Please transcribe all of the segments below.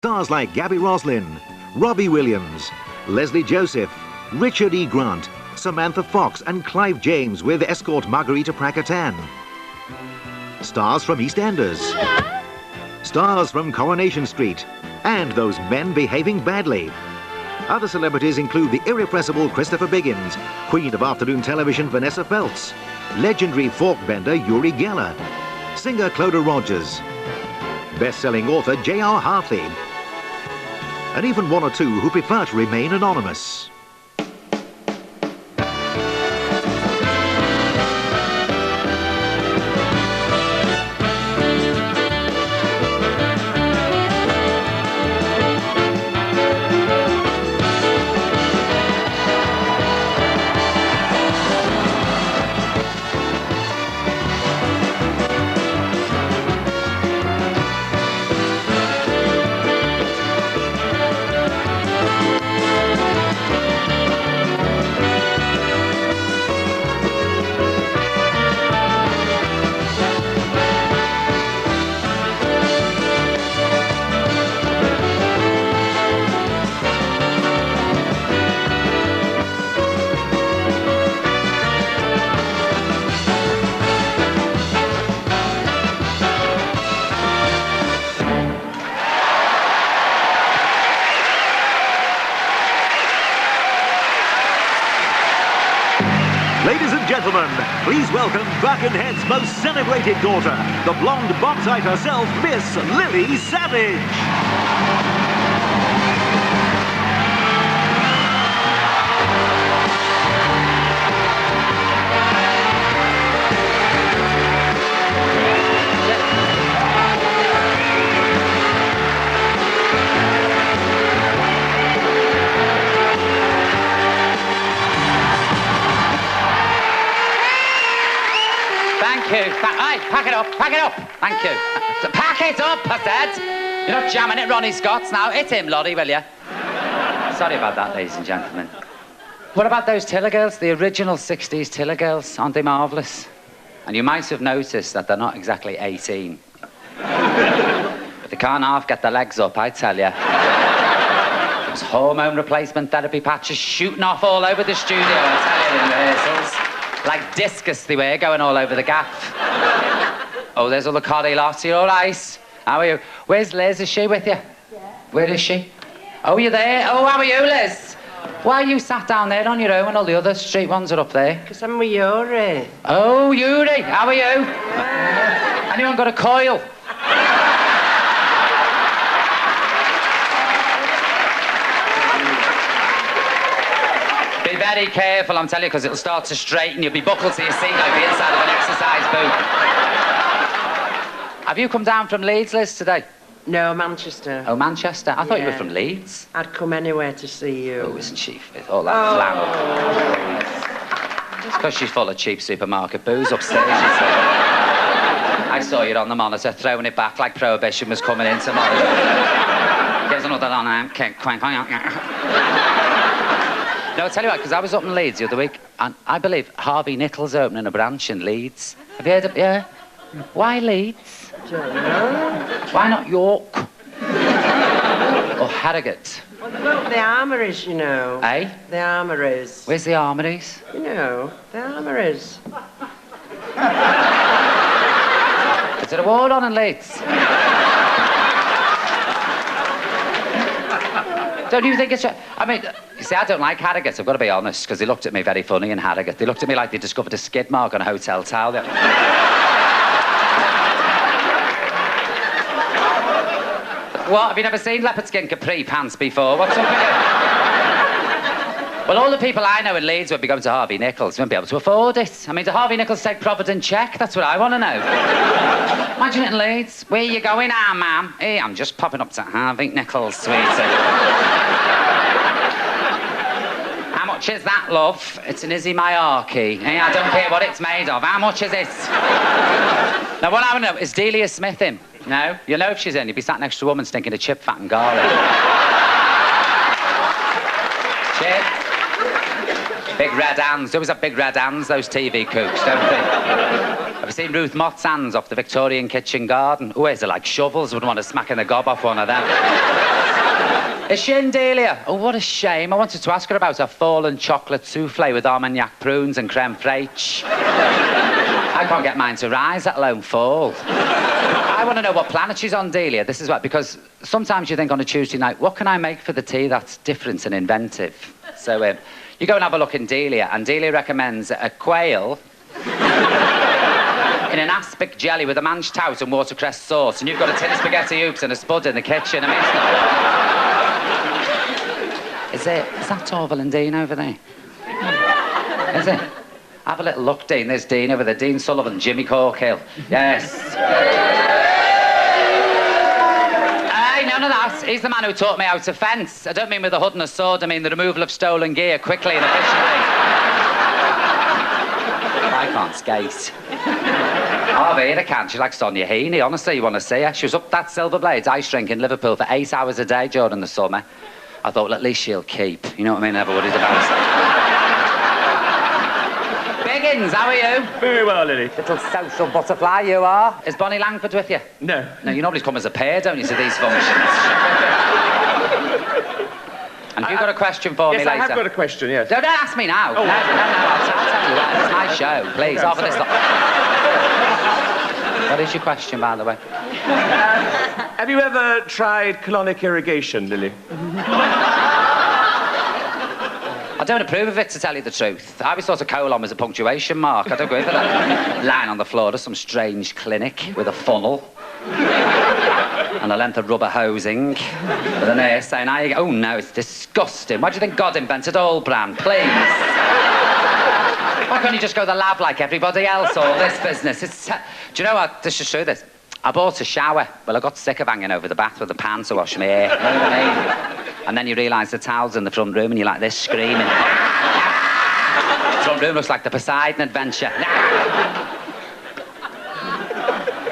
Stars like Gabby Roslin, Robbie Williams, Leslie Joseph, Richard E. Grant, Samantha Fox and Clive James with escort Margarita Prakatan. Stars from EastEnders. Stars from Coronation Street. And those men behaving badly. Other celebrities include the irrepressible Christopher Biggins, Queen of Afternoon Television Vanessa Feltz, legendary fork bender Uri Geller, singer Clodagh Rogers, best-selling author J.R. Hartley, and even one or two who prefer to remain anonymous. Ladies and gentlemen, please welcome Buckenhead's most celebrated daughter, the blonde Bobsite herself, Miss Lily Savage. Thank you. Aye, pack it up, pack it up. Thank you. Pack it up, I said. You're not jamming it, Ronnie Scott's now. Hit him, Lottie, will you? Sorry about that, ladies and gentlemen. What about those Tiller girls, the original 60s Tiller girls? Aren't they marvellous? And you might have noticed that they're not exactly 18. But they can't half get their legs up, I tell you. There's hormone replacement therapy patches shooting off all over the studio, I tell you, in rehearsals. Like discus they were, going all over the gaff. Oh, there's all the Corrie lots. You all right? How are you? Where's Liz? Is she with you? Yeah. Where is she? Oh, you're there? Oh, how are you, Liz? Why are you sat down there on your own and all the other street ones are up there? Because I'm with Yuri. Oh, Yuri, how are you? Yeah. Anyone got a coil? Be very careful, I'm telling you, because it'll start to straighten. You'll be buckled to your seat like the inside of an exercise boot. Have you come down from Leeds, Liz, today? No, Manchester. Oh, Manchester? I thought you were from Leeds. I'd come anywhere to see you. Oh, isn't she fit? All that flannel. It's because she's full of cheap supermarket booze upstairs, you see. I saw you on the monitor, throwing it back like Prohibition was coming in tomorrow. Here's another on kick. No, I'll tell you what, because I was up in Leeds the other week, and I believe Harvey Nichol's opening a branch in Leeds. Have you heard of it? Yeah? Why Leeds? I don't know. Why not York? Or Harrogate? Well, the Armouries, you know. Eh? The Armouries. Where's the Armouries? You know, the Armouries. Is there a war on in Leeds? Don't you think it's... I mean, you see, I don't like Harrogate, I've got to be honest, because they looked at me very funny in Harrogate. They looked at me like they discovered a skid mark on a hotel towel. What, have you never seen leopard skin capri pants before? What's up with you? Well, all the people I know in Leeds would be going to Harvey Nichols, wouldn't be able to afford it. I mean, do Harvey Nichols take Provident check? That's what I want to know. Imagine it in Leeds. Where you going, ma'am? Hey, I'm just popping up to Harvey Nichols, sweetie. How much is that, love? It's an Izzy Myarkey. Hey, I don't care what it's made of. How much is it? Now, what I want to know is Delia Smith in? No? You'll know if she's in. You'll be sat next to a woman stinking of chip, fat and garlic. Chip. Big red hands. They always have big red hands, those TV cooks, don't they? Have you seen Ruth Mott's hands off the Victorian kitchen garden? Oh, is it like shovels? Wouldn't want to smack in the gob off one of them. Is she in, Delia? Oh, what a shame. I wanted to ask her about her fallen chocolate souffle with Armagnac prunes and creme fraiche. I can't get mine to rise, let alone fall. I want to know what planet she's on, Delia. This is what, because sometimes you think on a Tuesday night, what can I make for the tea that's different and inventive? So you go and have a look in Delia, and Delia recommends a quail in an aspic jelly with a mange tout and watercress sauce, and you've got a tin of spaghetti hoops and a spud in the kitchen. I mean, is that Torval and Dean over there? Is it? Have a little look, Dean. There's Dean over there. Dean Sullivan, Jimmy Corkhill. Yes. Hey, none of that. He's the man who taught me how to fence. I don't mean with a hood and a sword. I mean the removal of stolen gear quickly and efficiently. I can't skate. Arvina can. She's like Sonia Heaney. Honestly, you want to see her? She was up that Silver Blades ice rink in Liverpool for 8 hours a day during the summer. I thought, well, at least she'll keep. You know what I mean? Never worried about it. Biggins, how are you? Very well, Lily. Little social butterfly you are. Is Bonnie Langford with you? No. No, you normally come as a pair, don't you, to these functions? And have you got a question for me later? Yes, I have got a question, yes. Don't ask me now. Oh. No, I'll tell you what. It's my show. Please, offer this. What is your question, by the way? Have you ever tried colonic irrigation, Lily? I don't approve of it, to tell you the truth. I always thought a colon was a punctuation mark. I don't go in for that. Lying on the floor of some strange clinic with a funnel and a length of rubber hosing with a nurse saying, oh no, it's disgusting. Why do you think God invented oil brand, please? Why can't you just go to the lab like everybody else, all this business? Do you know what? This is true, this. I bought a shower. Well, I got sick of hanging over the bath with the pan to wash my hair. You know what I mean? And then you realise the towel's in the front room and you're like this, screaming. The front room looks like the Poseidon Adventure.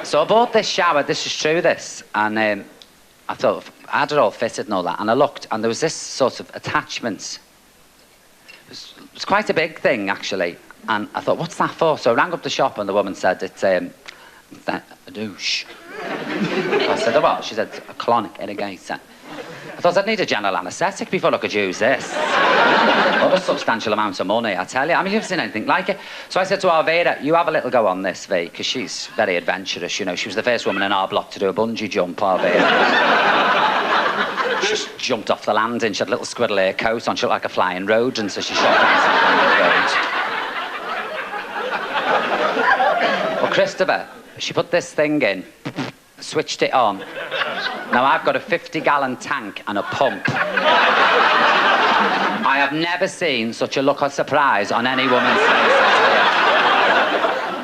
So I bought this shower. This is true, this. And I thought, I had it all fitted and all that. And I looked, and there was this sort of attachment. It was quite a big thing, actually. And I thought, what's that for? So I rang up the shop, and the woman said, it's a douche. I said, oh, what? She said, a colonic irrigator. I thought I'd need a general anaesthetic before I could use this. What a substantial amount of money, I tell you. I mean, you've seen anything like it. So I said to Arvira, you have a little go on this, V, because she's very adventurous, you know. She was the first woman in our block to do a bungee jump, Arvira. She just jumped off the landing. She had a little squirrel hair coat on. She looked like a flying rodent, so she shot herself on the road. Well, Christopher, she put this thing in, switched it on. Now, I've got a 50-gallon tank and a pump. I have never seen such a look of surprise on any woman's face.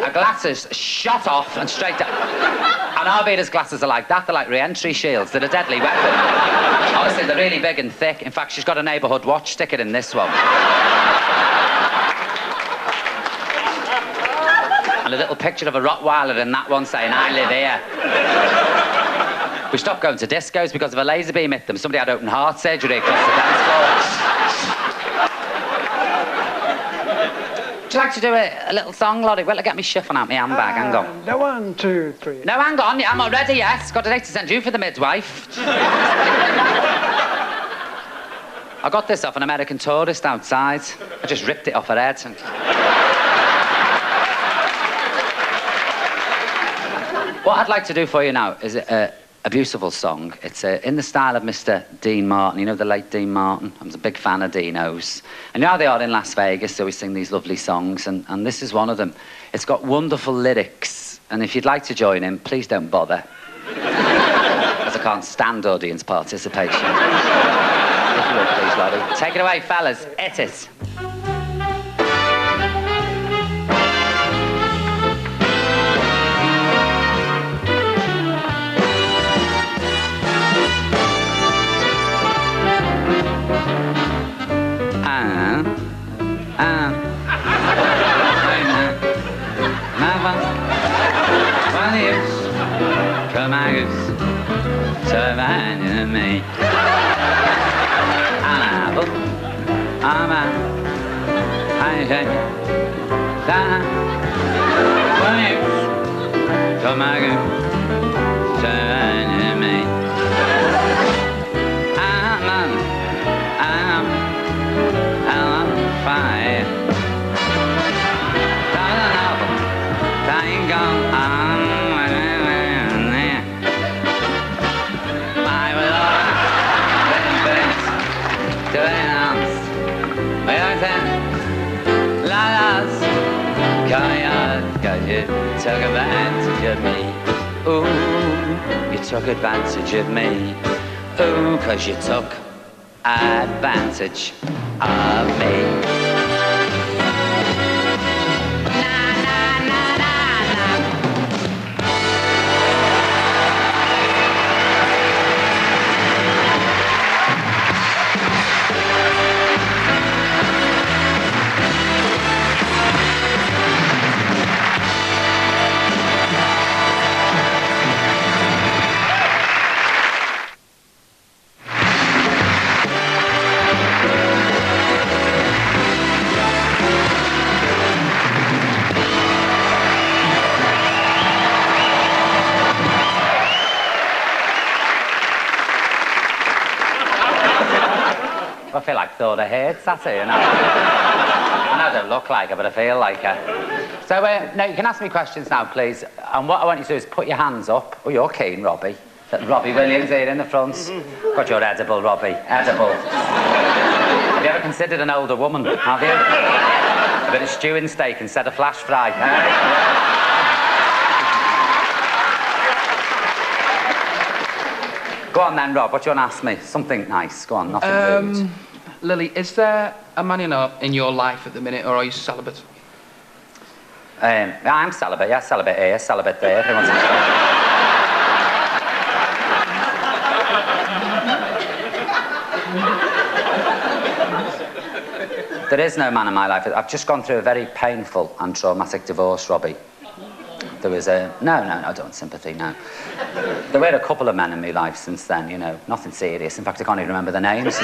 Her glasses shot off and straight down. And Arvida's glasses are like that. They're like re-entry shields. They're a deadly weapon. Honestly, they're really big and thick. In fact, she's got a neighbourhood watch sticker in this one. And a little picture of a Rottweiler in that one saying, I live here. We stopped going to discos because of a laser beam hit them. Somebody had open heart surgery across the dance floor. Would you like to do a little song, Lottie? Well, get me shuffling out my handbag. Hang on. No, 1, 2, 3. No, hang on. I'm not ready, yes. Got a date to send you for the midwife. I got this off an American tourist outside. I just ripped it off her head. And... What I'd like to do for you now is a beautiful song. It's in the style of Mr. Dean Martin. You know the late Dean Martin? I'm a big fan of Dino's. And you know how they are in Las Vegas, so we sing these lovely songs, and this is one of them. It's got wonderful lyrics, and if you'd like to join in, please don't bother. Because I can't stand audience participation. If you would, please, Lottie. Take it away, fellas. Hit it. Come on, surviving me. I'm I say, come on, surviving me. I'm took advantage of me. Ooh, you took advantage of me. Ooh, 'cause you took advantage of me. I feel like Thor hates that here, you know. I know I don't look like her, but I feel like her. So, no, you can ask me questions now, please. And what I want you to do is put your hands up. Oh, you're keen, Robbie. Robbie Williams here in the front. Got your edible, Robbie. Edible. Have you ever considered an older woman, have you? A bit of stewing steak instead of flash fry, Go on then, Rob, what do you want to ask me? Something nice, go on, nothing rude. Lily, is there a man in your life at the minute, or are you celibate? I'm celibate, yeah, celibate here, celibate there, everyone's in There is no man in my life. I've just gone through a very painful and traumatic divorce, Robbie. There was a... No, I don't want sympathy, no. There were a couple of men in my life since then, you know, nothing serious. In fact, I can't even remember the names.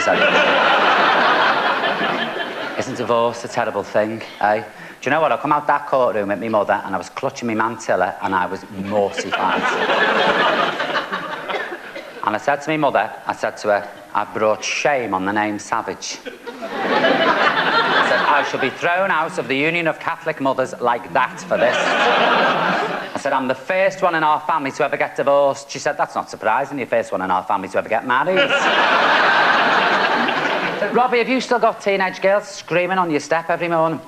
Isn't divorce a terrible thing, eh? Do you know what? I come out that courtroom with my mother and I was clutching my mantilla and I was mortified. And I said to my mother, I said to her, I've brought shame on the name Savage. I said, I shall be thrown out of the Union of Catholic Mothers like that for this. I said, I'm the first one in our family to ever get divorced. She said, that's not surprising, you're the first one in our family to ever get married. I said, Robbie, have you still got teenage girls screaming on your step every morning?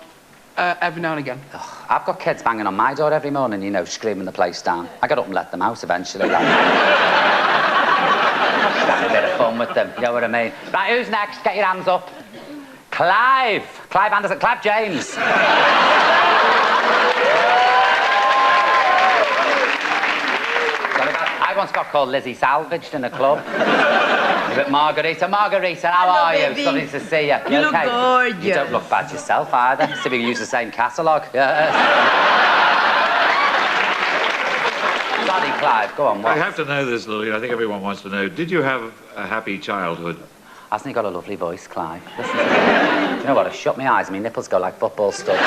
Every now and again. Ugh, I've got kids banging on my door every morning, you know, screaming the place down. I get up and let them out eventually. Like. Have a bit of fun with them, you know what I mean? Right, who's next? Get your hands up. Clive. Clive Anderson. Clive James. I once got called Lizzie Salvaged in a club. But Margarita, how are you? Baby. Lovely to see you. You look okay? gorgeous. You don't look bad yourself either. See if we can use the same catalogue. Yeah. Sorry, Clive, go on, what? I have to know this, Lily. I think everyone wants to know. Did you have a happy childhood? Hasn't he got a lovely voice, Clive? Listen to me. You know what? I shut my eyes and my nipples go like football studs.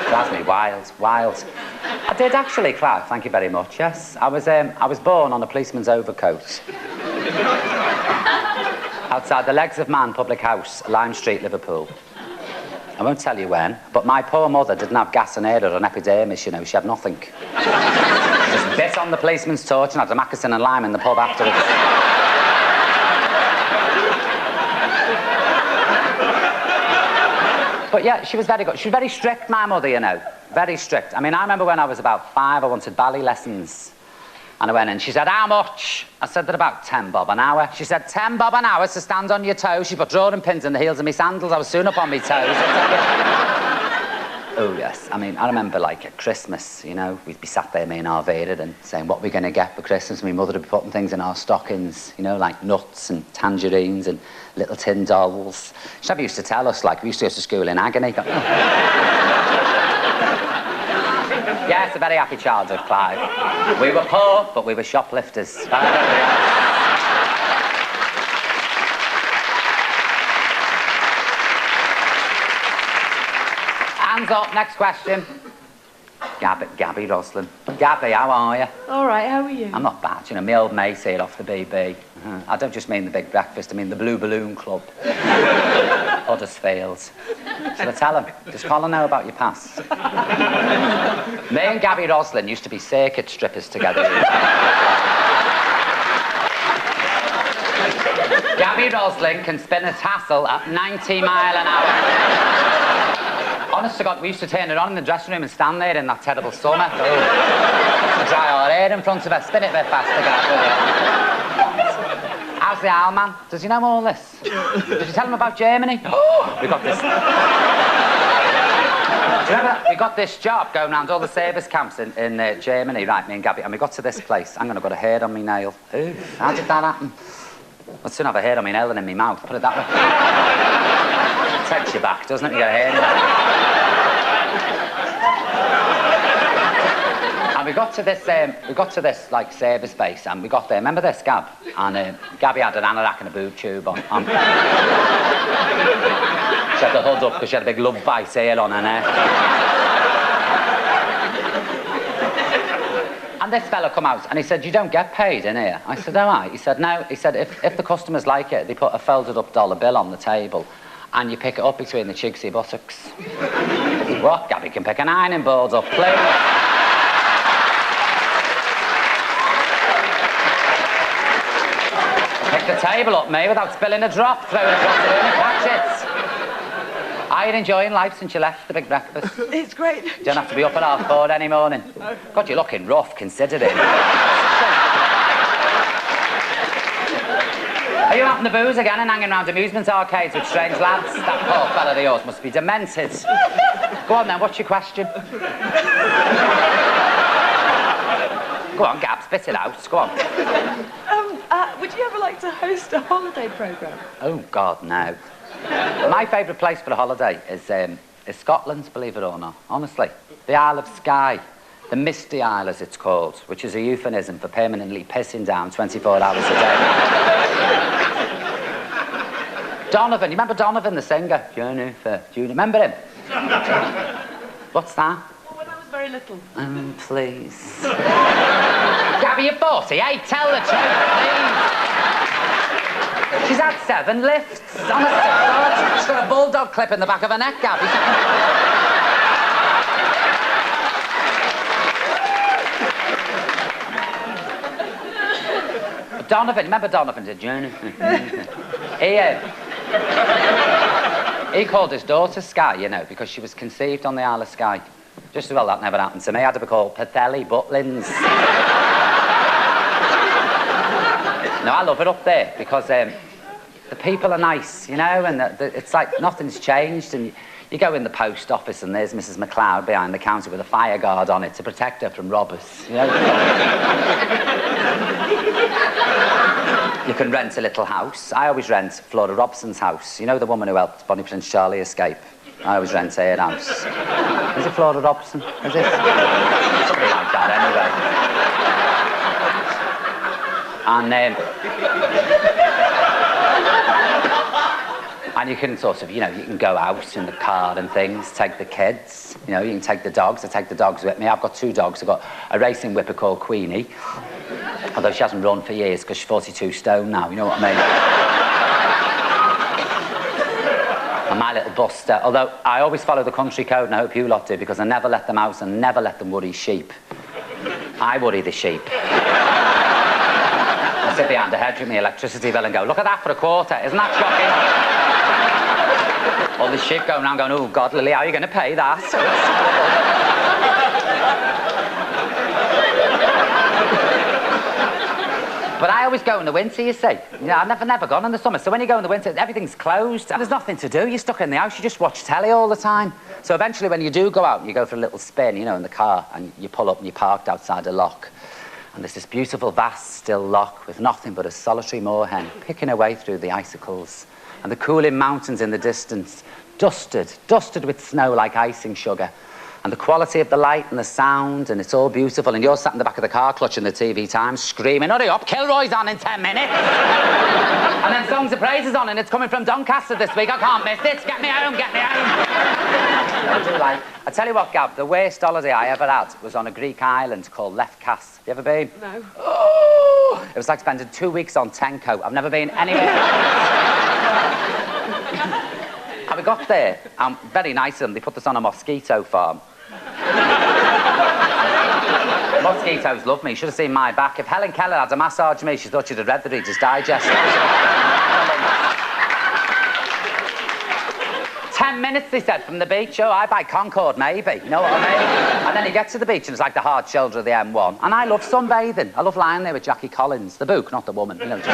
Drives me wild. I did actually, Clive, thank you very much, yes. I was born on a policeman's overcoat. Outside the Legs of Man public house, Lime Street, Liverpool. I won't tell you when, but my poor mother didn't have gas and air or an epidermis, you know, she had nothing. Just bit on the policeman's torch and had a moccasin and lime in the pub afterwards. But yeah, she was very good. She was very strict, my mother, you know. Very strict. I mean, I remember when I was about 5, I wanted ballet lessons. And I went in, she said, how much? I said, they're about 10 bob an hour. She said, 10 bob an hour to stand on your toes. She put drawing pins in the heels of my sandals. I was soon up on my toes. Oh, yes. I mean, I remember, like, at Christmas, you know, we'd be sat there, me and Arvada, and saying, what we're going to get for Christmas. My mother would be putting things in our stockings, you know, like nuts and tangerines and little tin dolls. She never used to tell us, like, we used to go to school in agony. Yeah, it's a very happy childhood, Clive. We were poor, but we were shoplifters. Hands up, next question. Gabby Roslin. Gabby, how are you? All right, how are you? I'm not bad, you know, my old mate here off the BB. I don't just mean the big breakfast, I mean the Blue Balloon Club. Huddersfield. Shall I tell him? Does Colin know about your past? Me and Gabby Roslin used to be circuit strippers together. Gabby Roslin can spin a tassel at 90 mile an hour. Honest to God, we used to turn it on in the dressing room and stand there in that terrible summer. To dry our hair in front of her, spin it a bit faster, Gabby. How's the owl man? Does he know all this? Did you tell him about Germany? We got this... Do you remember, we got this job going around all the service camps in Germany, right, me and Gabby, and we got to this place. I'm going to got a hair on my nail. Ooh, how did that happen? I'd soon have a hair on my nail and in my mouth, put it that way. It takes you back, doesn't it? You get a hair in it. And we got to this, like, service base, and we got there, remember this, Gab? And Gabby had an anorak and a boob tube on. She had the hood up because she had a big love bite here on her neck. And this fella come out and he said, "You don't get paid in here." I said, "Oh, right." He said, "No." He said, if the customers like it, they put a folded up dollar bill on the table and you pick it up between the cheeks of your buttocks. I said, "What? Gabby can pick an ironing board up, please." Pick the table up, me, without spilling a drop. Throw it across the room and catch it. Are you enjoying life since you left the big breakfast? It's great. You don't have to be up at 4:30 any morning. No. God, you're looking rough, considering. Are you having the booze again and hanging around amusement arcades with strange lads? That poor fella of yours must be demented. Go on then, what's your question? Go on, Gab, spit it out. Go on. Would you ever like to host a holiday programme? Oh, God, no. My favourite place for a holiday is Scotland, believe it or not. Honestly. The Isle of Skye. The Misty Isle, as it's called, which is a euphemism for permanently pissing down 24 hours a day. Donovan, you remember Donovan, the singer? Jennifer, do you remember him? What's that? Oh, when I was very little. Please. Gabby, you're 48. Tell the truth, please. She's had 7 lifts. Honest to God. She's got a bulldog clip in the back of her neck, Gabby. Donovan, remember Donovan? He called his daughter Skye, you know, because she was conceived on the Isle of Skye. Just as well that never happened to me. I had to be called Pathelli Butlins. No, I love it up there because the people are nice, you know, and it's like nothing's changed. And you go in the post office and there's Mrs. McLeod behind the counter with a fire guard on it to protect her from robbers, you know. You can rent a little house. I always rent Flora Robson's house. You know, the woman who helped Bonnie Prince Charlie escape? I always rent her house. Is it Flora Robson? Is it? Something like that, anyway. And you can sort of, you know, you can go out in the car and things, take the kids, you know, you can take the dogs. I take the dogs with me. I've got 2 dogs. I've got a racing whipper called Queenie, although she hasn't run for years because she's 42 stone now, you know what I mean? And my little Buster, although I always follow the country code, and I hope you lot do, because I never let them out and never let them worry sheep. I worry the sheep. I sit behind the hedge with my electricity bill and go, "Look at that for a quarter, isn't that shocking?" All the sheep going around going, "Oh, God, Lily, how are you going to pay that?" But I always go in the winter, you see. Yeah, I've never gone in the summer. So when you go in the winter, everything's closed. And there's nothing to do. You're stuck in the house. You just watch telly all the time. So eventually when you do go out and you go for a little spin, you know, in the car, and you pull up and you're parked outside a lock. And there's this beautiful, vast, still loch with nothing but a solitary moorhen picking away through the icicles. And the cooling mountains in the distance, dusted with snow like icing sugar. And the quality of the light and the sound, and it's all beautiful. And you're sat in the back of the car clutching the TV Times, screaming, "Hurry up, Kilroy's on in 10 minutes." And then Songs of Praise is on, and it's coming from Doncaster this week. I can't miss it. Get me home, get me home. I tell you what, Gab, the worst holiday I ever had was on a Greek island called Lefkas. Have you ever been? No. Oh, it was like spending 2 weeks on Tenko. I've never been anywhere else. And we got there, and very nice of them, they put us on a mosquito farm. Mosquitoes love me. You should have seen my back. If Helen Keller had to massage me, she thought she'd have read the Reader's Digest. 10 minutes, they said, from the beach. Oh, I by Concord, maybe. You know what I mean? And then you get to the beach and it's like the hard shoulder of the M1. And I love sunbathing. I love lying there with Jackie Collins. The book, not the woman. You know, just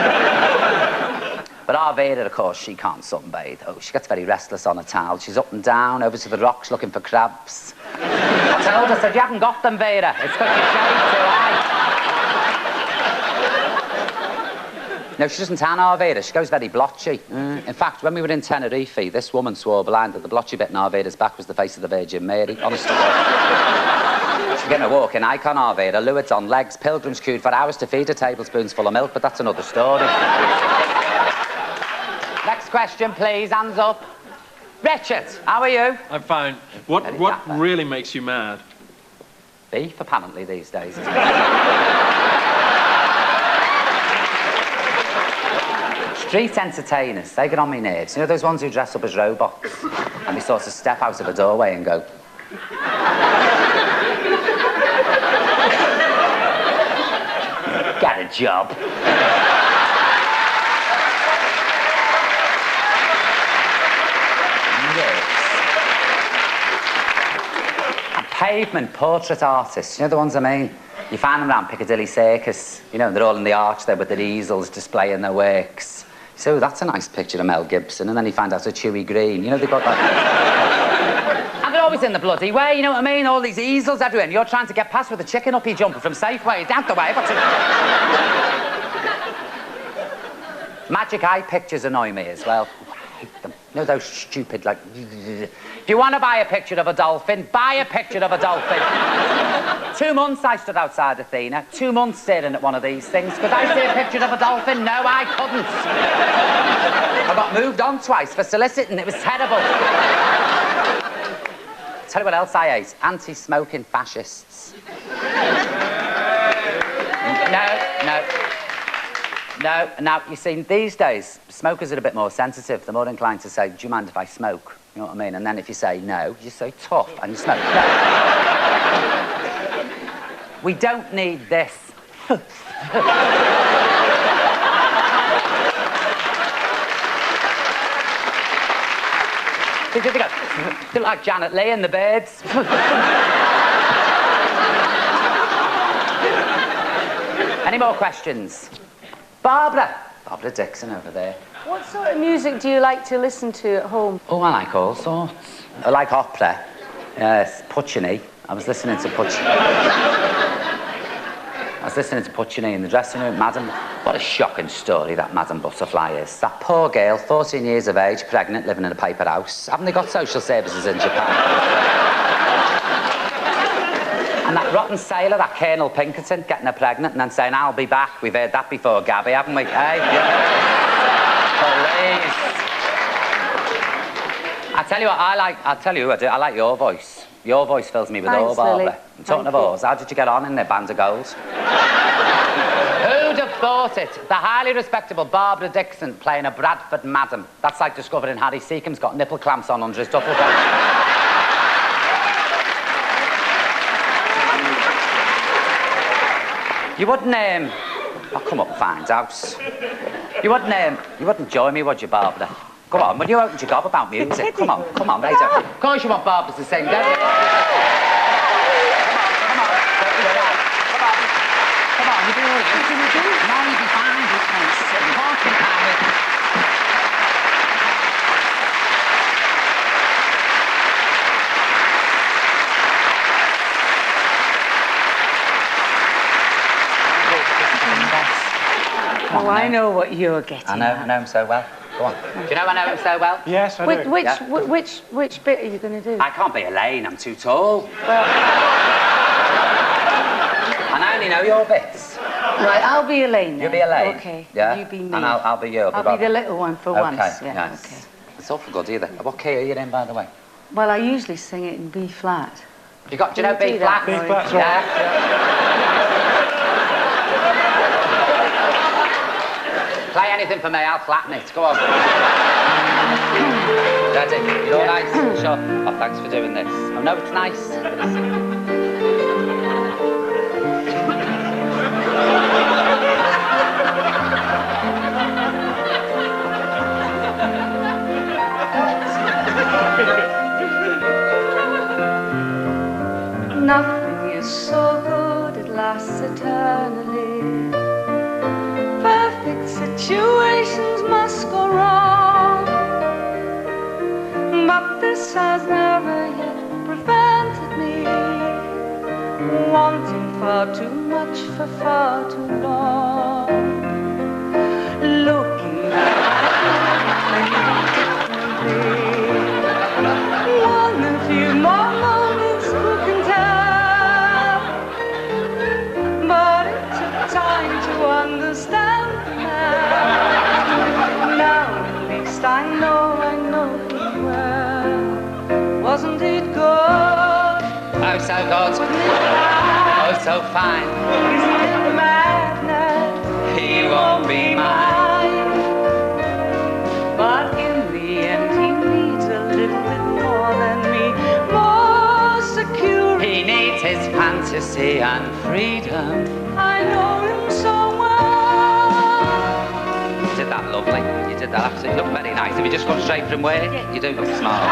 But Arvada, of course, she can't sunbathe. Oh, she gets very restless on a towel. She's up and down, over to the rocks looking for crabs. I told her, I said, you haven't got them, Vera. It's because you're shaved too high. No, she doesn't tan Arvada. She goes very blotchy. In fact, when we were in Tenerife, this woman swore blind that the blotchy bit in Arvada's back was the face of the Virgin Mary. Honest to God. She's getting a walking icon, Arvada. Luids on legs. Pilgrims queued for hours to feed her tablespoons full of milk, but that's another story. Next question, please. Hands up. Richard, how are you? I'm fine. What really makes you mad? Beef, apparently, these days, isn't it? Street entertainers, they get on my nerves. You know those ones who dress up as robots? And they sort of step out of a doorway and go... Get a job. Pavement portrait artists, you know the ones I mean? You find them around Piccadilly Circus, you know, they're all in the arch there with their easels displaying their works. So that's a nice picture of Mel Gibson, and then you find out it's Chewy Green, you know, they've got that... And they're always in the bloody way, you know what I mean? All these easels everywhere, and you're trying to get past with a chicken uppy jumper from Safeway, out the way, Magic eye pictures annoy me as well. I hate them. You know those stupid, like... If you want to buy a picture of a dolphin, buy a picture of a dolphin. 2 months I stood outside Athena, 2 months staring at one of these things. Could I see a picture of a dolphin? No, I couldn't. I got moved on twice for soliciting. It was terrible. Tell you what else I hate. Anti-smoking fascists. No, now, you see, these days, smokers are a bit more sensitive. They're more inclined to say, do you mind if I smoke? You know what I mean? And then if you say no, you say tough and you smoke. No. We don't need this. They go, like Janet Leigh and the Birds. Any more questions? Barbara Dickson over there. What sort of music do you like to listen to at home? Oh, I like all sorts. I like opera. Yes, Puccini. I was listening to Puccini in the dressing room. Madam, what a shocking story that Madam Butterfly is. That poor girl, 14 years of age, pregnant, living in a paper house. Haven't they got social services in Japan? And that rotten sailor, that Colonel Pinkerton, getting her pregnant and then saying, I'll be back. We've heard that before, Gabby, haven't we? Hey? Police. I tell you what, I'll tell you who I do. I like your voice. Your voice fills me with awe, Barbara. I'm talking of oars. How did you get on in their band of gold? Who'd have thought it? The highly respectable Barbara Dickson playing a Bradford madam. That's like discovering Harry Seacombe's got nipple clamps on under his duffel bag. You wouldn't, I'll come up and find out. You wouldn't join me, would you, Barbara? Come on, will you open your gob about music? Come on, later. Of course you want Barbara to sing, don't you? Come on, you do it. No, you'll be fine. Oh, I know what you're getting. I know him so well. Go on. Do you know I know him so well? Yes, I do. Which bit are you going to do? I can't be Elaine, I'm too tall. Well... And I only know your bits. Right, I'll be Elaine then. You'll be Elaine? Okay. Yeah? You be me. And I'll be you. I'll be the little one for once. Yeah, yes. okay. It's awful good, either. What key are you in, by the way? Well, I usually sing it in B flat. Do you know B flat? B flat's right. Yeah. Play anything for me, I'll flatten it. Go on. Ready? You're all right? Sure. Oh, thanks for doing this. Oh, no, it's nice. Nothing is so good, it lasts eternally. Perfect situations must go wrong, but this has never yet prevented me wanting far too much for far too long. Looking back one a few more moments, who can tell? But it took time to understand now. Now at least I know him well. Wasn't it good? Oh, so good. Oh, so fine. Isn't it madness? He won't be mine. But in the end he needs a little bit more than me. More security. He needs his fantasy and freedom. I know him so well. You did that lovely. You did that absolutely. You look very nice. Have you just got straight from work? You do look smart.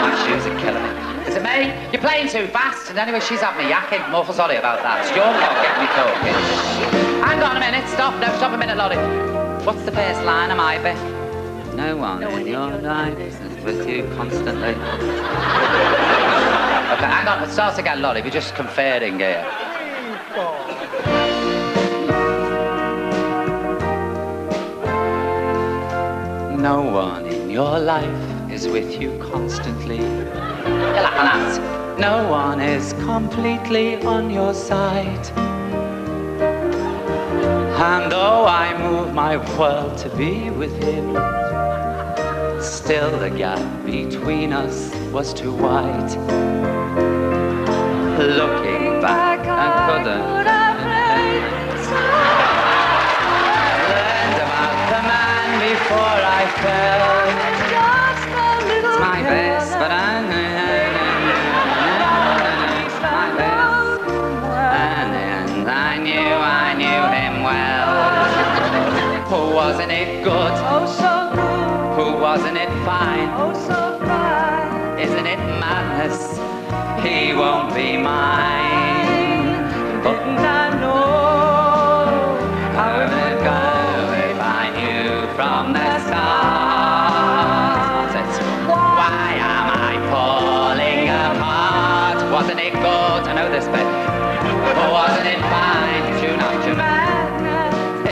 My shoes are killing me. Is it me? You're playing too fast. And anyway, she's had me yakking. I'm awful sorry about that. It's your fault getting me talking. Hang on a minute. Stop. No, stop a minute, Lottie. What's the first line of my bit? No one in your life is with you constantly. Okay, hang on. Let's start again, Lottie. We're just conferring here. No one in your life is with you constantly. You're laughing at. No one is completely on your side. And though I move my world to be with him, still the gap between us was too wide. Looking back, I couldn't. Learned about the man before I fell. It's my best, but I knew him well. Wasn't it good? Oh, so good. Wasn't it fine? Oh, so fine. Isn't it madness? He won't be mine. Didn't I know how it would go if I knew from the start? Why am I falling apart? Wasn't it good? I know this bit. Wasn't it fine? Tune out, tune out.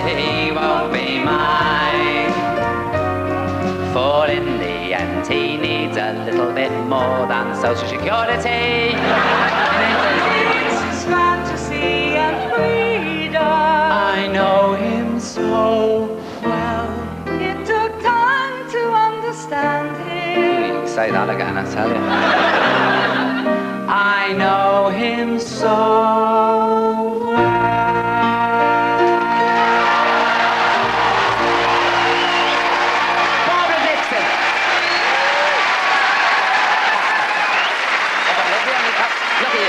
He won't be mine. For in the end he needs a little bit more than social security. It's his fantasy and freedom. I know him so well. It took time to understand him. You can say that again, I tell you. I know him so well. Barbara Dickson. Look at you.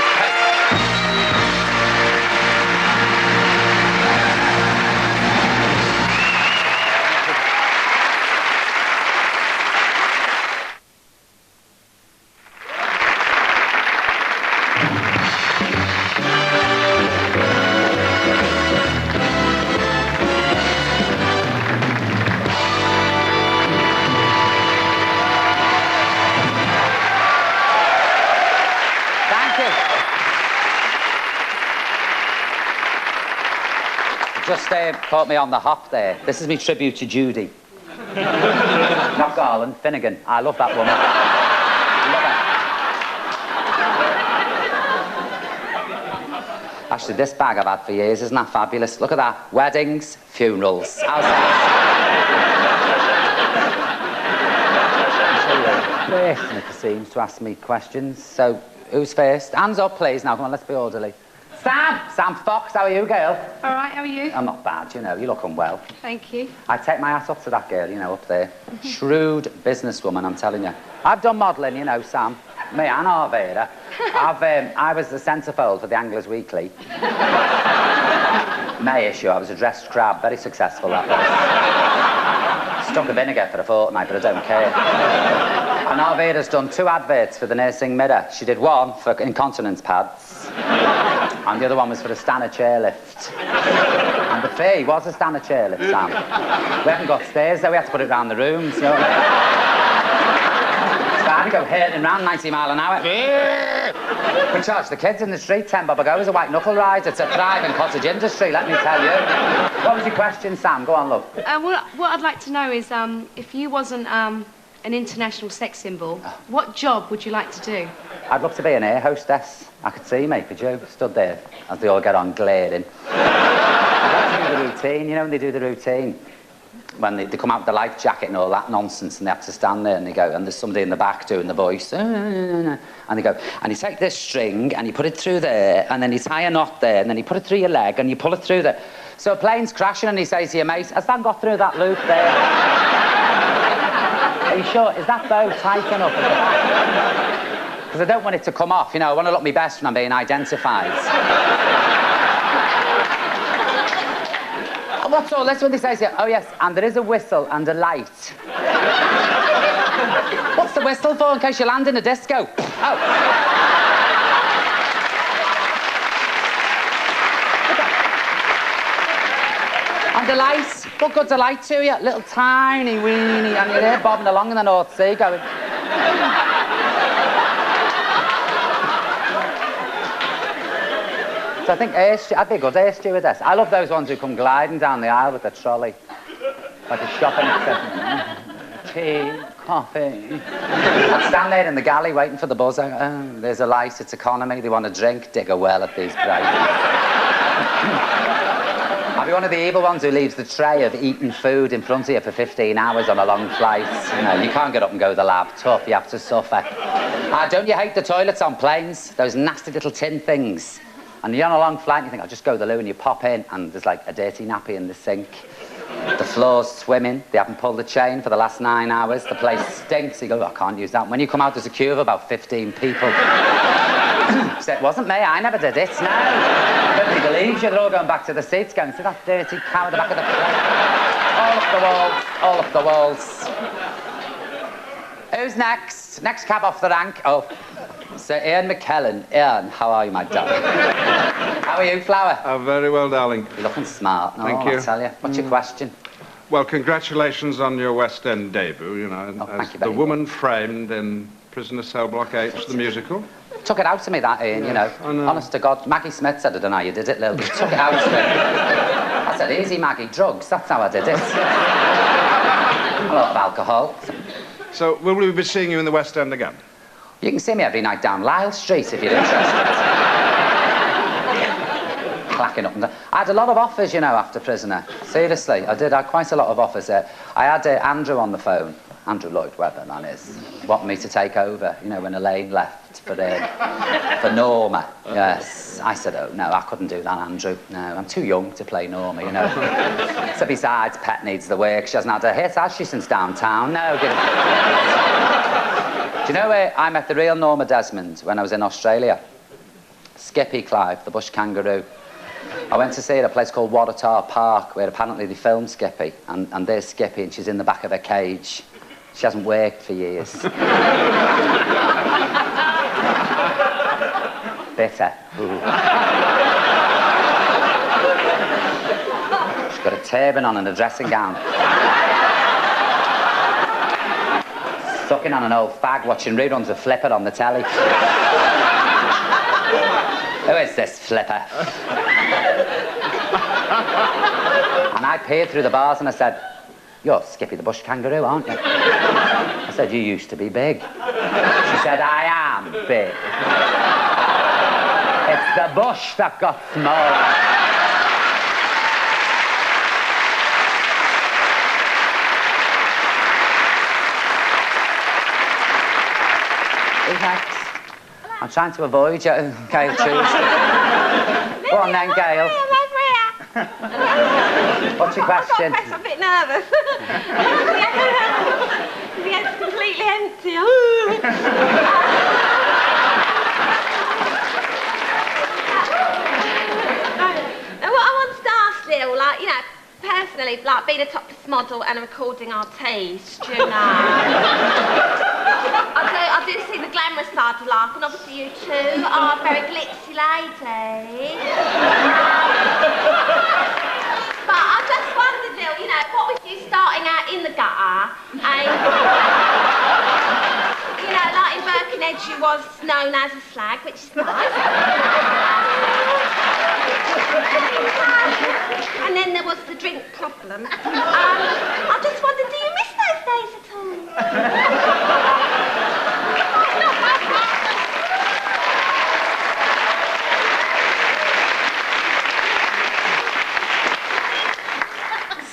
Just caught me on the hop there. This is my tribute to Judy. Not Garland, Finnegan. I love that woman. Love her. Actually, this bag I've had for years, isn't that fabulous? Look at that. Weddings, funerals. How's that? It seems to ask me questions. So, who's first? Hands up, please. Now, come on, let's be orderly. Sam Fox, how are you, girl? All right, how are you? I'm not bad, you know, you look unwell. Thank you. I take my hat off to that girl, you know, up there. Shrewd businesswoman, I'm telling you. I've done modelling, you know, Sam. Me and Arvada. I was the centrefold for the Anglers Weekly. May issue, I was a dressed crab, very successful, that was. Stunk of vinegar for a fortnight, but I don't care. And And Arvida's done 2 adverts for the Nursing Mirror. She did one for incontinence pads, and the other one was for a Stanner chairlift. And the fee was a Stanner chairlift, Sam. We haven't got stairs, though. We had to put it round the rooms, you know what I mean? So I had to go hurtling round 90 mile an hour. We charge the kids in the street 10 bob a go as a white knuckle ride. It's a thriving cottage industry, let me tell you. What was your question, Sam? Go on, love. What I'd like to know is, if you wasn't an international sex symbol, what job would you like to do? I'd love to be an air hostess. I could see me, could you? Stood there as they all get on glaring. I'd like to do the routine, you know, when they do the routine. When they come out with the life jacket and all that nonsense, and they have to stand there and they go, and there's somebody in the back doing the voice, and they go, and you take this string and you put it through there, and then you tie a knot there, and then you put it through your leg and you pull it through there. So a plane's crashing and he says to your mate, has that got through that loop there? Are you sure? Is that bow tight enough at the back? Because I don't want it to come off, you know, I want to look my best when I'm being identified. What's all this when they say to you, oh yes, and there is a whistle and a light. What's the whistle for, in case you land in a disco? Oh. And the light, what good's a light to you? Little tiny weenie, and you're there bobbing along in the North Sea going... So I think I'd be a good air stewardess. I love those ones who come gliding down the aisle with a trolley. Like a shopping extension. Tea, coffee. I'd stand there in the galley waiting for the buzzer. Oh, there's a light, it's economy, they want a drink, dig a well at these prices. I'll be one of the evil ones who leaves the tray of eating food in front of you for 15 hours on a long flight. You know, you can't get up and go to the lab. Tough, you have to suffer. Don't you hate the toilets on planes? Those nasty little tin things. And you're on a long flight and you think, I'll just go to the loo, and you pop in and there's like a dirty nappy in the sink. The floor's swimming, they haven't pulled the chain for the last 9 hours, the place stinks, you go, I can't use that. When you come out, there's a queue of about 15 people. So it wasn't me, I never did it, no. Nobody believes you, they're all going back to the seats going, see that dirty cow at the back of the plane. All up the walls. Who's next? Next cab off the rank. Oh. Sir Ian McKellen. Ian, how are you, my darling? How are you, Flower? Very well, darling. You're looking smart. Thank you. I tell you. What's your question? Well, congratulations on your West End debut, you know, as the woman framed in Prisoner Cell Block H, the musical. Took it out to me, that, Ian, you know. Honest to God. Maggie Smith said, I don't know how you did it, Lil. Took it out to me. I said, easy, Maggie, drugs, that's how I did it. A lot of alcohol. So, will we be seeing you in the West End again? You can see me every night down Lyle Street if you're interested. Clacking up and down. I had a lot of offers, you know, after Prisoner. Seriously, I did. I had quite a lot of offers. I had Andrew on the phone, Andrew Lloyd Webber, man, is wanting me to take over, you know, when Elaine left for Norma. Yes. I said, oh, no, I couldn't do that, Andrew. No, I'm too young to play Norma, you know. So besides, Pet needs the work. She hasn't had a hit, has she, since Downtown? No, give it... Do you know where I met the real Norma Desmond when I was in Australia? Skippy Clive, the bush kangaroo. I went to see her at a place called Waratah Park, where apparently they filmed Skippy, and there's Skippy, and she's in the back of her cage. She hasn't worked for years. Bitter. Ooh. She's got a turban on and a dressing gown. Sucking on an old fag, watching reruns of Flipper on the telly. Who is this Flipper? And I peered through the bars and I said, you're Skippy the bush kangaroo, aren't you? I said, you used to be big. She said, I am big. It's the bush that got smaller. Who's next? I'm trying to avoid you. Gail, choose. Go on then, Gail. What's your question? I'm a bit nervous. The head's completely empty. Now, what I want to ask, Lil, like, you know, personally, like being a topless model and recording our taste, you know. I do see the glamorous side of life, and obviously you two are a very glitzy lady. But I just wondered, Lil, you know, what with you starting out in the gutter and... You know, like in Birkenhead you was known as a slag, which is nice. And then there was the drink problem. I just wondered, do you miss those days at all?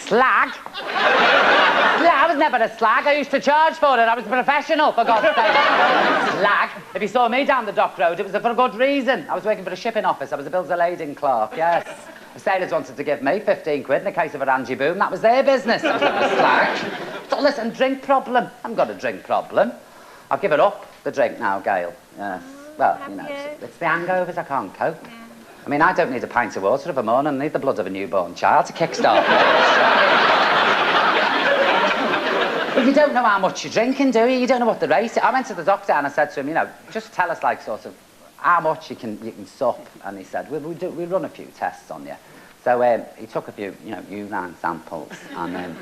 Slag? I was never a slag. I used to charge for it. I was a professional, for God's sake. Slag? If you saw me down the dock road, it was for a good reason. I was working for a shipping office. I was a bills of lading clerk, yes. The sailors wanted to give me 15 quid in the case of a rangy boom. That was their business. I was never a slag. So listen, drink problem. I haven't got a drink problem. I've given up the drink now, Gail. Yes. Well, you know, it's the hangovers. I can't cope. I mean, I don't need a pint of water of a morning. I need the blood of a newborn child to kickstart But you don't know how much you're drinking, do you? You don't know what the rate is. I went to the doctor and I said to him, you know, just tell us, like, sort of, how much you can sup. And he said, we'll run a few tests on you. So he took a few, you know, urine samples. And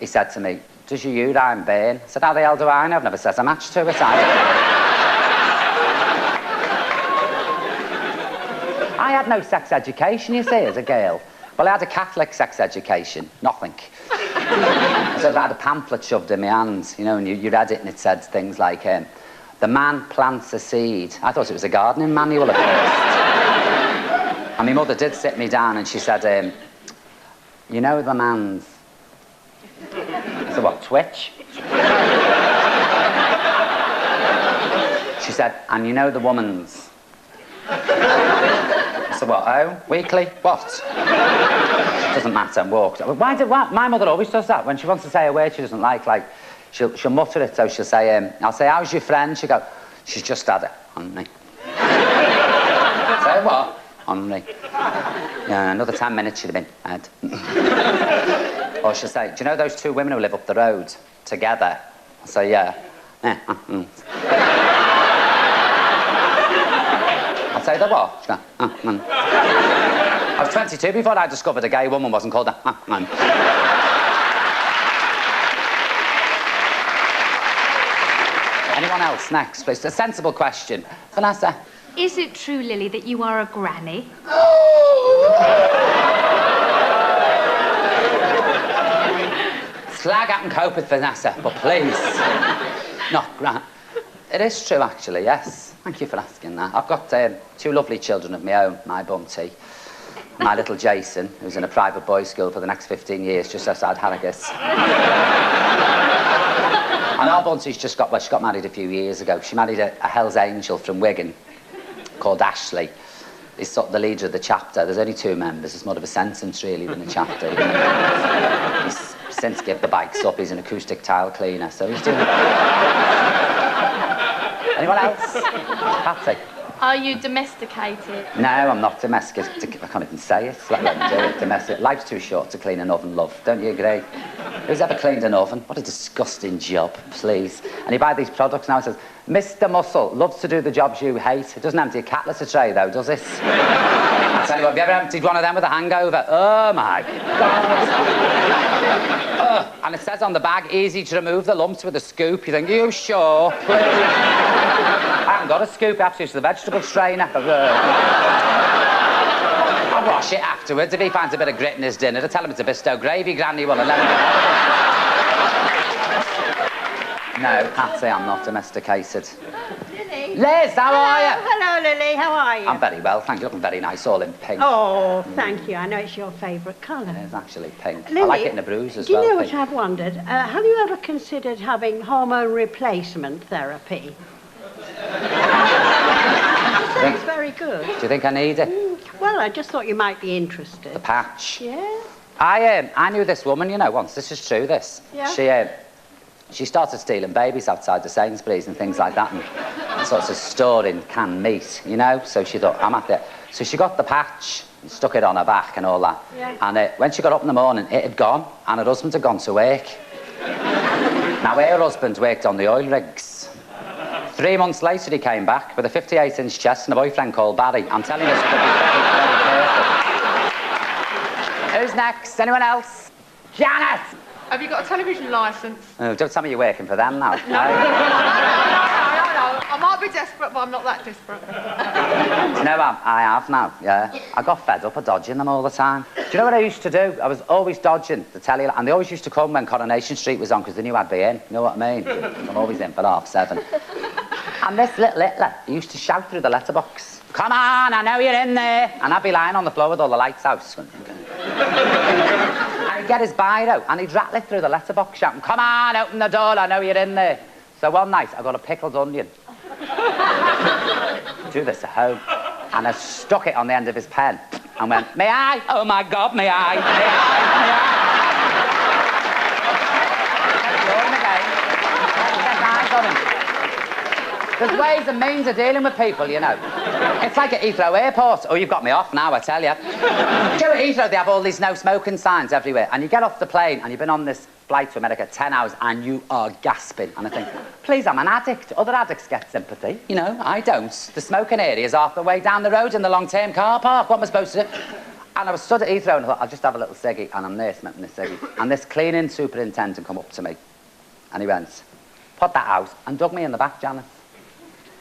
he said to me, does your urine burn? I said, how the hell do I know? I've never set a match to it. I had no sex education, you see, as a girl. Well, I had a Catholic sex education. Nothing. So I had a pamphlet shoved in my hand, you know, and you read it and it said things like, the man plants a seed. I thought it was a gardening manual at first. And my mother did sit me down and she said, you know the man's... I said, what, Twitch? She said, and you know the woman's... I said, what, oh, weekly? What? Doesn't matter, and walked. Why? My mother always does that. When she wants to say a word she doesn't like, she'll mutter it, so she'll say, I'll say, how's your friend? She'll go, she's just had it on me. Say what? On me. Yeah, another 10 minutes she'd have been head. Or she'll say, do you know those two women who live up the road together? I'll say, yeah. I'll say, the what? She'll go, I was 22 before I discovered a gay woman wasn't called a man. Anyone else? Next, please. A sensible question. Vanessa. Is it true, Lily, that you are a granny? Slag I can cope with, Vanessa, but please. Not gran. It is true, actually, yes. Thank you for asking that. I've got two lovely children of my own, my bunty. My little Jason, who's in a private boys' school for the next 15 years, just outside Harrogate. And our bunty's just got, well, she got married a few years ago. She married a Hell's Angel from Wigan called Ashley. He's sort of the leader of the chapter. There's only 2 members. It's more of a sentence, really, than a chapter. He's since given the bikes up. He's an acoustic tile cleaner, so he's doing it. Anyone else? Patsy? Are you domesticated? No, I'm not domesticated. I can't even say it. Let them do it. Domestic. Life's too short to clean an oven, love. Don't you agree? Who's ever cleaned an oven? What a disgusting job, please. And you buy these products now, it says, Mr. Muscle loves to do the jobs you hate. It doesn't empty a cat litter tray, though, does it? I tell you what, have you ever emptied one of them with a hangover? Oh, my God. And it says on the bag, easy to remove the lumps with a scoop. You think, you sure? Please. I haven't got a scoop, I have to use the vegetable strainer. I'll wash it afterwards. If he finds a bit of grit in his dinner, I'll tell him it's a Bisto gravy, Granny will, and let him... No, Patsy, I'm not domesticated. Lily. Liz, how are you? Hello, Lily, how are you? I'm very well, thank you. Looking very nice, all in pink. Oh, thank you. I know it's your favourite colour. It is actually pink. Lily, I like it in a bruise as well. Do you know pink. what I've wondered? Have you ever considered having hormone replacement therapy? It's very good. Do you think I need it? Well, I just thought you might be interested. The patch? Yeah. I knew this woman, you know, once. This is true, this. Yeah. She started stealing babies outside the Sainsbury's and things like that and sorts of storing canned meat, you know? So she thought, I'm at it. So she got the patch and stuck it on her back and all that. Yeah. And when she got up in the morning, it had gone and her husband had gone to work. Now, her husband worked on the oil rigs. 3 months later, he came back with a 58-inch chest and a boyfriend called Barry. I'm telling you, it's going to be very careful. Who's next? Anyone else? Janet! Have you got a television licence? Oh, don't tell me you're working for them now. No. I might be desperate, but I'm not that desperate. No, I have now, yeah. I got fed up of dodging them all the time. Do you know what I used to do? I was always dodging the telly, and they always used to come when Coronation Street was on, because they knew I'd be in, you know what I mean? I'm always in for 7:30. And this little littler, he used to shout through the letterbox, "Come on, I know you're in there!" And I'd be lying on the floor with all the lights out. And he'd get his biro, and he'd rattle it through the letterbox, shouting, "Come on, open the door, I know you're in there." So one night, I got a pickled onion. Do this at home. And I stuck it on the end of his pen and went, "May I? Oh my God, may I? May I? May I?" There's ways and means of dealing with people, you know. It's like at Heathrow Airport. Oh, you've got me off now, I tell you. Do you know, at Heathrow, they have all these no smoking signs everywhere, and you get off the plane and you've been on this flight to America 10 hours and you are gasping. And I think, please, I'm an addict. Other addicts get sympathy. You know, I don't. The smoking area is half the way down the road in the long-term car park. What am I supposed to do? And I was stood at Heathrow and I thought, I'll just have a little ciggy. And I'm there smoking this ciggy. And this cleaning superintendent come up to me. And he went, "Put that out," and dug me in the back, Janet.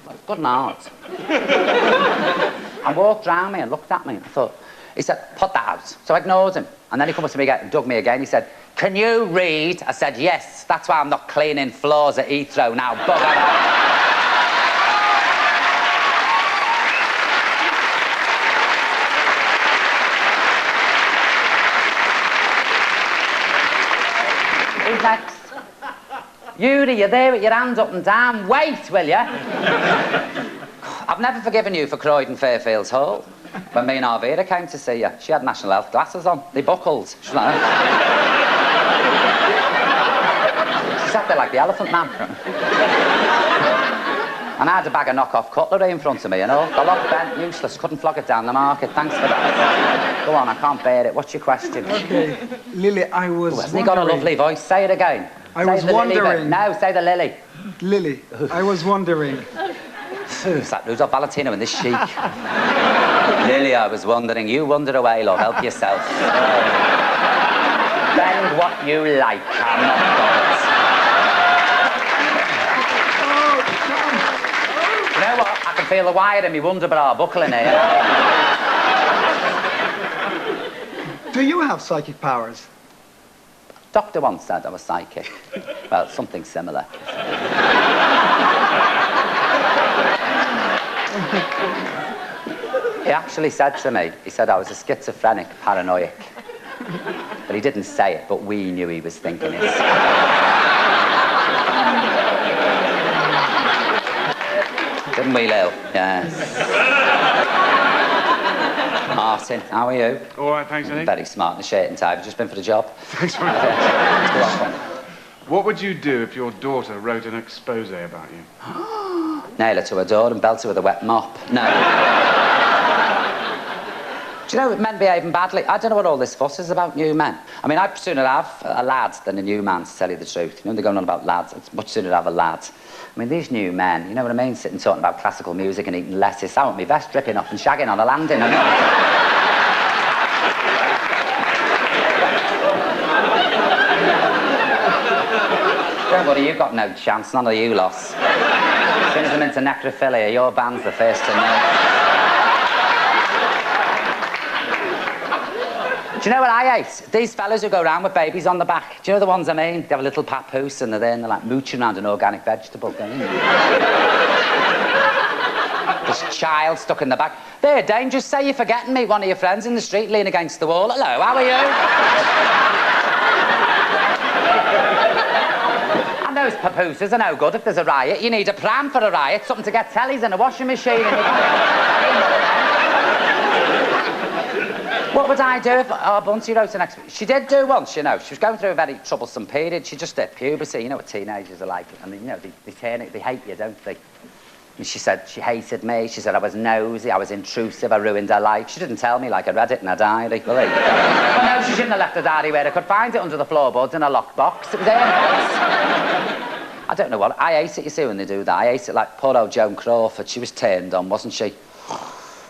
Like, good night. And walked round me and looked at me. And I thought, he said, "Put that out." So I ignored him. And then he come up to me again and dug me again. He said, "Can you read?" I said, "Yes, that's why I'm not cleaning floors at Heathrow now. Bugger off." Who's next? Yuri, you're there with your hands up and down. Wait, will you? I've never forgiven you for Croydon Fairfields Hall. When me and Arvira came to see you, she had national health glasses on. They buckled. She like, she sat there like the Elephant Man. And I had a bag of knock-off cutlery in front of me, you know. The lock bent, useless, couldn't flog it down the market. Thanks for that. Go on, I can't bear it. What's your question? Okay, Lily, I was Hasn't he got a lovely voice? Say it again. I was wondering... No, say the Lily. Lily, I was wondering... Who's that Rudolph Valentino in this chic? Lily, I was wondering. You wander away, love. Help yourself. Spend what you like. I'm not bothered. You know what? I can feel the wire in me Wonderbra buckling here. Do you have psychic powers? Doctor once said I was psychic. Well, something similar. He actually said to me, he said I was a schizophrenic paranoiac. But he didn't say it, but we knew he was thinking it. Didn't we, Lil? Yes. Martin, how are you? All right, thanks, Eddie. Very smart in the shirt and tie. Have you just been for the job? Thanks very much. What would you do if your daughter wrote an expose about you? Nail her to her door and belt her with a wet mop. No. Do you know, men behaving badly? I don't know what all this fuss is about new men. I mean, I'd sooner have a lad than a new man, to tell you the truth. You know, they're going on about lads. It's much sooner to have a lad. I mean, these new men, you know what I mean? Sitting talking about classical music and eating lettuce. I want my vest dripping off and shagging on a landing. Don't worry, you've got no chance, none of you lost. As soon as I'm into necrophilia, your band's the first to know. Do you know what I hate? These fellas who go around with babies on the back. Do you know the ones I mean? They have a little papoose and they're there and they're like mooching around an organic vegetable. This child stuck in the back. There, Dane, just say you're forgetting me. One of your friends in the street lean against the wall. Hello, how are you? And those papooses are no good if there's a riot. You need a pram for a riot, something to get tellies and a washing machine. What would I do if our Bunty wrote an expose? She did do once, you know. She was going through a very troublesome period. She just hit puberty. You know what teenagers are like. And, you know, they hate you, don't they? And she said she hated me. She said I was nosy, I was intrusive, I ruined her life. She didn't tell me, like I read it in her diary. Well, no, she shouldn't have left her diary where I could find it under the floorboards in a locked box. It was her house. I don't know what. I hate it, you see, when they do that. I hate it like poor old Joan Crawford. She was turned on, wasn't she?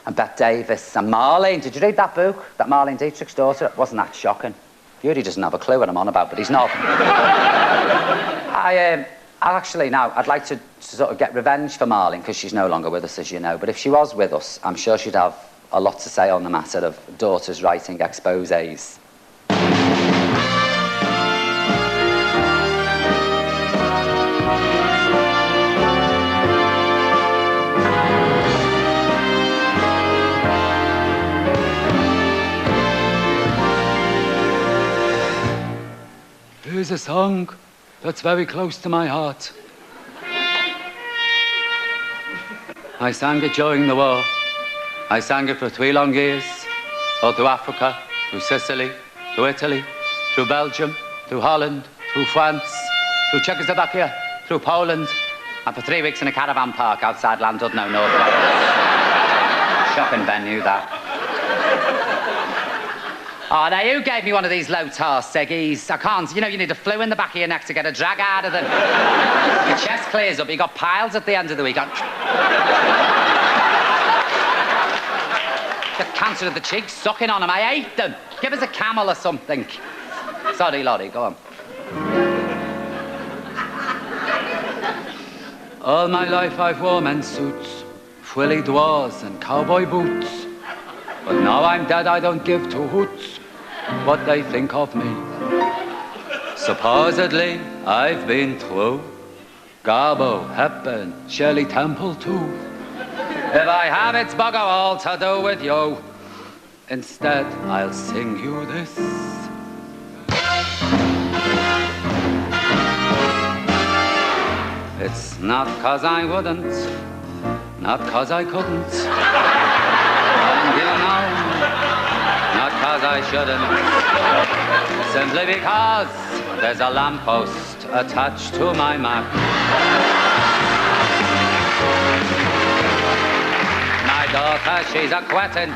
And Bette Davis and Marlene. Did you read that book? That Marlene Dietrich's daughter? Wasn't that shocking? Yuri doesn't have a clue what I'm on about, but he's not. I'd like to sort of get revenge for Marlene, because she's no longer with us, as you know. But if she was with us, I'm sure she'd have a lot to say on the matter of daughters writing exposés. Here's a song that's very close to my heart. I sang it during the war. I sang it for 3 long years, all through Africa, through Sicily, through Italy, through Belgium, through Holland, through France, through Czechoslovakia, through Poland, and for 3 weeks in a caravan park outside Llandudno, North Wales. Shocking Ben knew that. Oh, now you gave me one of these low-tar ciggies. I can't, you know, you need a flue in the back of your neck to get a drag out of them. Your chest clears up, you got piles at the end of the week. Get cancer of the cheeks, sucking on them, I hate them. Give us a Camel or something. Sorry, Lottie, go on. All my life I've worn men's suits, frilly dwarves and cowboy boots. But now I'm dead, I don't give 2 hoots what they think of me. Supposedly, I've been through Garbo, Hepburn, Shirley Temple too. If I have, it's bugger all to do with you. Instead, I'll sing you this. It's not 'cause I wouldn't, not 'cause I couldn't. And you know, not 'cause I shouldn't. Simply because there's a lamppost attached to my Mac. My daughter, she's a quetting,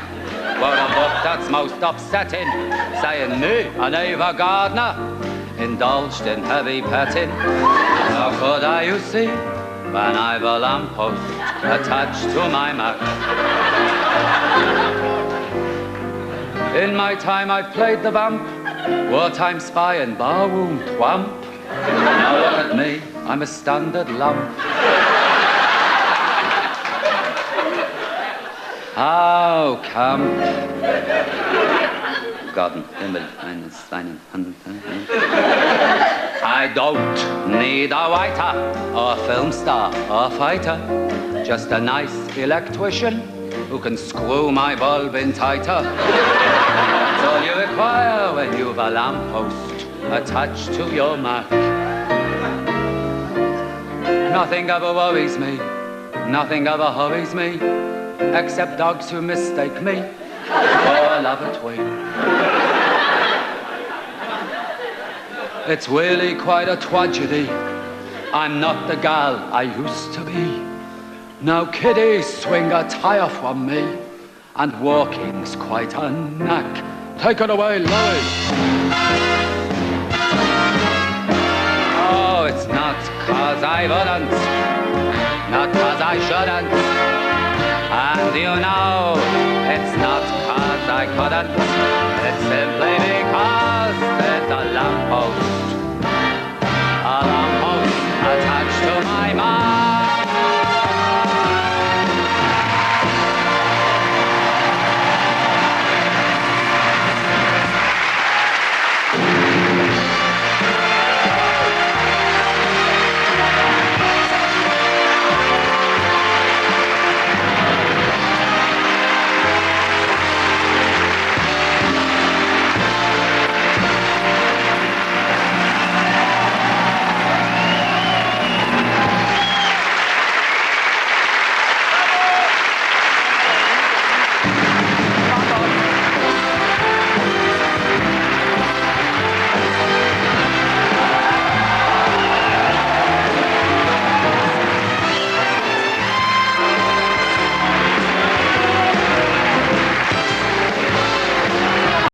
wrote a book that's most upsetting, saying me, an Ava Gardner, indulged in heavy petting. How could I, you see, when I've a lamppost attached to my Mac? In my time I've played the vamp, wartime spy and bar wound wamp. Now look at me, I'm a standard lamp. How camp? Gott, Himmel, eines seinen Handen. I don't need a writer, or film star, or fighter. Just a nice electrician who can screw my bulb in tighter. That's all you require when you've a lamppost attached to your Mac. Nothing ever worries me, nothing ever hurries me, except dogs who mistake me for a lavatory. It's really quite a tragedy. I'm not the gal I used to be. Now kiddies swing a tire from me, and walking's quite a knack. Take it away, Louis. Oh, it's not 'cause I wouldn't, not 'cause I shouldn't. And you know, it's not 'cause I couldn't. It's simply because